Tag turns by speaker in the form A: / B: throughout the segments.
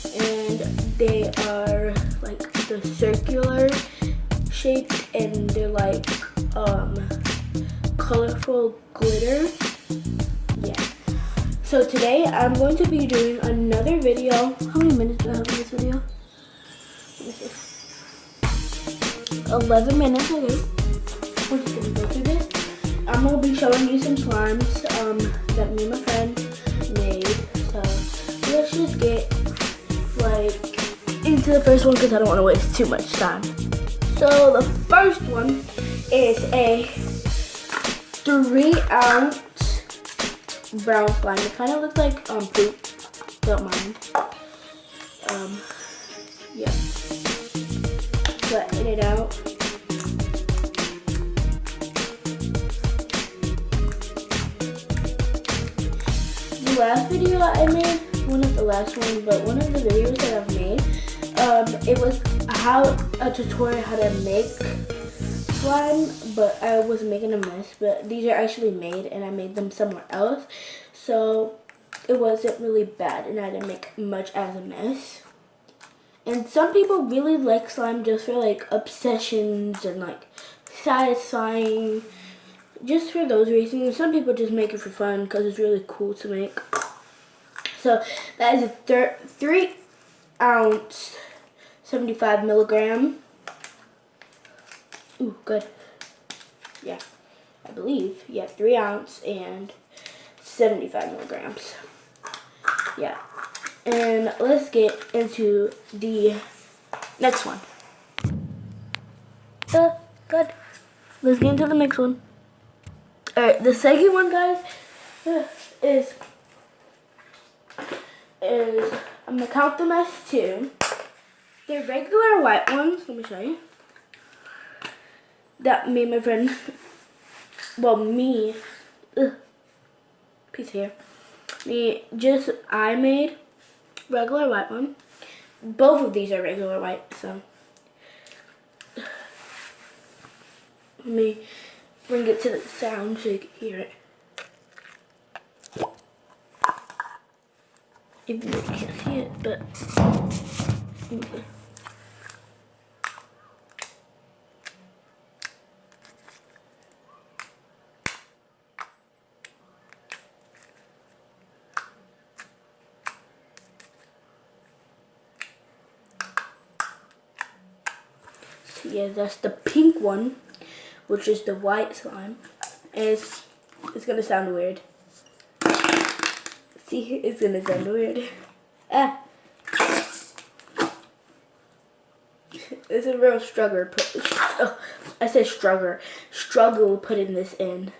A: and they are like the circular shape, and they're like colorful glitter. Yeah. So today I'm going to be doing another video. How many minutes do I have in this video? Let me see. 11 minutes, okay. We're just gonna go through this. I'm gonna be showing you some slimes that me and my friend made. So let's just get like into the first one because I don't want to waste too much time. So the first one is a 3-ounce brown slime. It kind of looks like poop. Don't mind. Yeah. Flatten it out. The last video I made, one of the last ones, but one of the videos that I've made, it was a tutorial how to make slime, but I was making a mess. But these are actually made, and I made them somewhere else, so it wasn't really bad, and I didn't make much as a mess. And some people really like slime just for like obsessions and like satisfying, just for those reasons. Some people just make it for fun because it's really cool to make. So that is a 3-ounce, 75 milligram. Ooh, good. Yeah, I believe. Yeah, 3-ounce and 75 milligrams. Yeah. And let's get into the next one. Good. Let's get into the next one. Alright, the second one, guys, is I'm gonna count them as 2. They're regular white ones. Let me show you. That me and my friend, piece here. I made regular white one. Both of these are regular white, so let me bring it to the sound so you can hear it. Even though you can't see it, but okay. So yeah, that's the pink one, which is the white slime. And it's gonna sound weird. See, it's gonna sound weird. It's a real struggle. I said struggle. Struggle putting this in.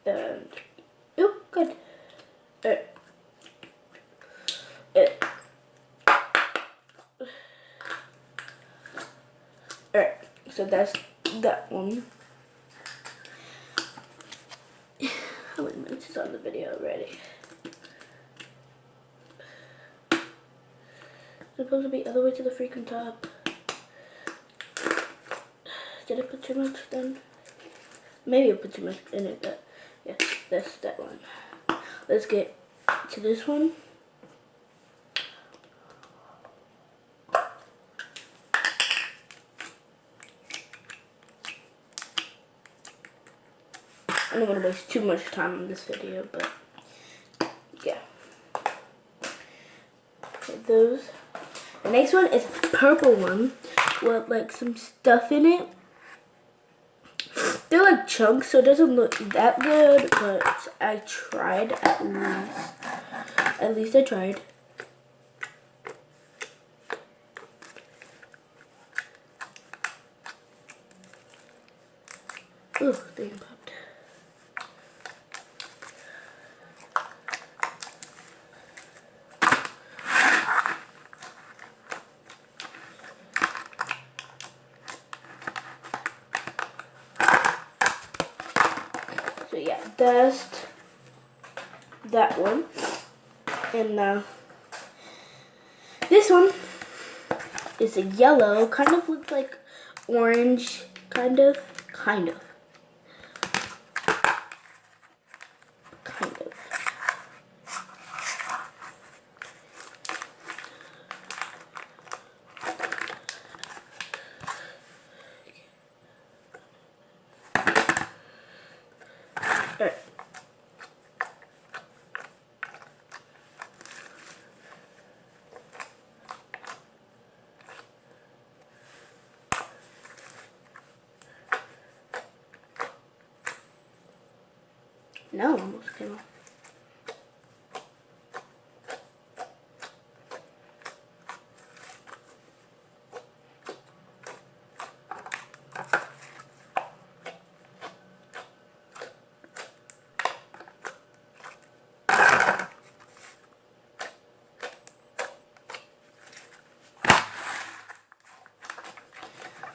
A: And oh, good. Alright, so that's that one. How many minutes is on the video already? It's supposed to be all the way to the freaking top. Did I put too much then? Maybe I put too much in it, but yeah, that's that one. Let's get to this one. I don't want to waste too much time on this video, but yeah. Okay, those. The next one is a purple one with like some stuff in it. They're like chunks, so it doesn't look that good, but I tried at least. At least I tried. Ooh, they popped. So yeah, that's that one. And this one is a yellow, kind of looks like orange, kind of. Kind of. Kind of. Alright. No, almost came off.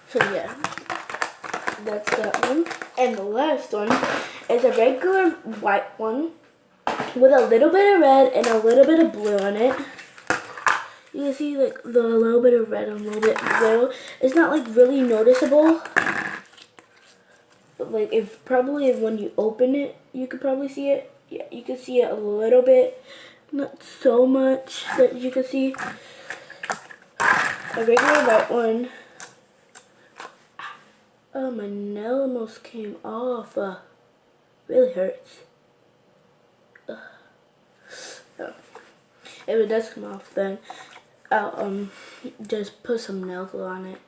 A: So yeah, that's that one. And the last one is a regular white one with a little bit of red and a little bit of blue on it. You can see like the little bit of red and a little bit of blue. It's not like really noticeable. But like if probably when you open it, you could probably see it. Yeah, you can see it a little bit. Not so much that you can see. A regular white one. Oh, my nail almost came off. Really hurts. Oh. If it does come off, then I'll just put some nail glue on it,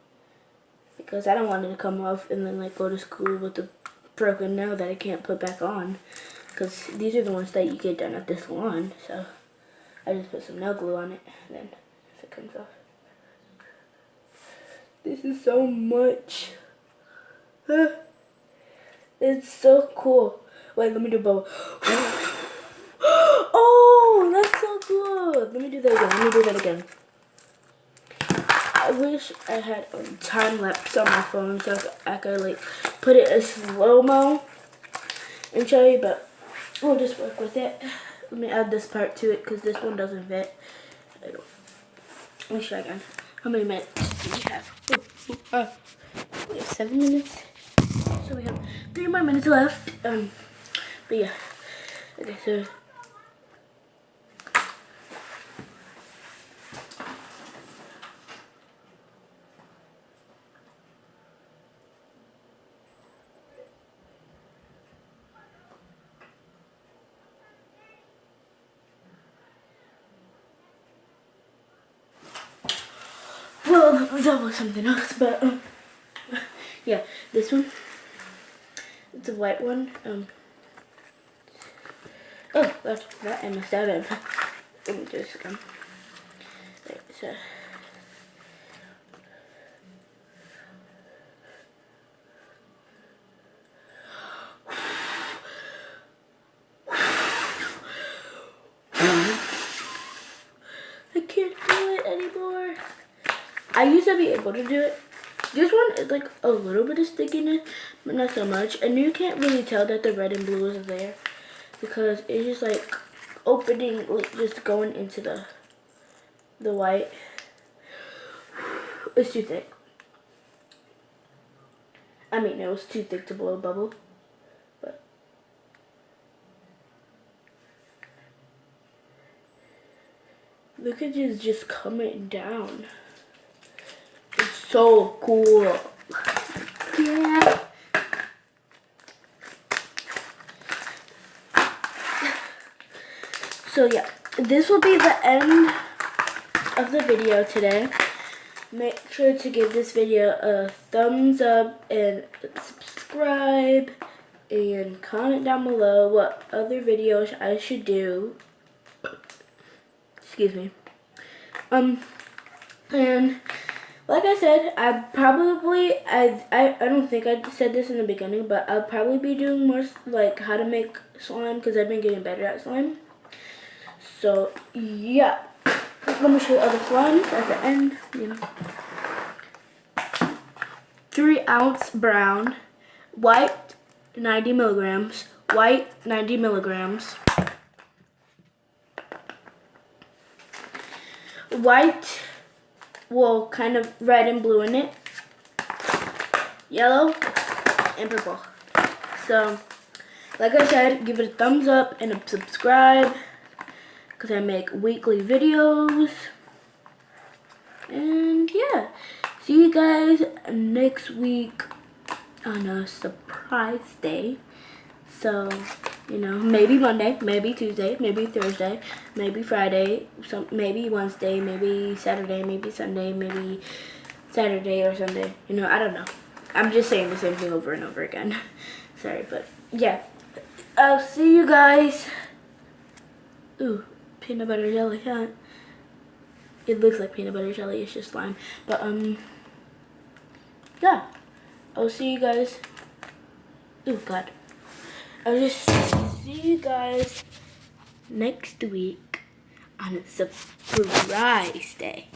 A: because I don't want it to come off and then like go to school with a broken nail that I can't put back on, because these are the ones that you get done at the salon. So I just put some nail glue on it, and then if it comes off. This is so much. It's so cool. Wait, let me do both. Oh, that's so good. Let me do that again. I wish I had a time lapse on my phone so I could like put it in slow-mo and show you, but we'll just work with it. Let me add this part to it because this one doesn't fit. Let me try again. How many minutes do we have? We have 7 minutes. So we have 3 more minutes left. But yeah. Okay, so well, that was something else, but yeah, this one. It's a white one. Oh, that's that and a 7. Let me just come. There, so. I can't do it anymore. I used to be able to do it. This one is like a little bit of stickiness, but not so much. And you can't really tell that the red and blue is there because it's just like opening, like just going into the white. It's too thick. I mean, it was too thick to blow a bubble, but look at this just coming down. It's so cool. Yeah. So yeah, this will be the end of the video today. Make sure to give this video a thumbs up and subscribe and comment down below what other videos I should do. Excuse me. And like I said, I don't think I said this in the beginning, but I'll probably be doing more like how to make slime because I've been getting better at slime. So yeah, let me show you other slimes at the end. You know, 3-ounce brown, white 90 milligrams, white 90 milligrams, white, well, kind of red and blue in it, yellow, and purple. So, like I said, give it a thumbs up and a subscribe because I make weekly videos. And yeah, see you guys next week on a surprise day. So, you know, maybe Monday, maybe Tuesday, maybe Thursday, maybe Friday, maybe Wednesday, maybe Saturday, maybe Sunday, maybe Saturday or Sunday. You know, I don't know. I'm just saying the same thing over and over again. Sorry, but yeah. I'll see you guys. Ooh, peanut butter jelly, huh? It looks like peanut butter jelly, it's just slime. But, yeah. I'll see you guys. Oh, God. I'll just see you guys next week on a surprise day.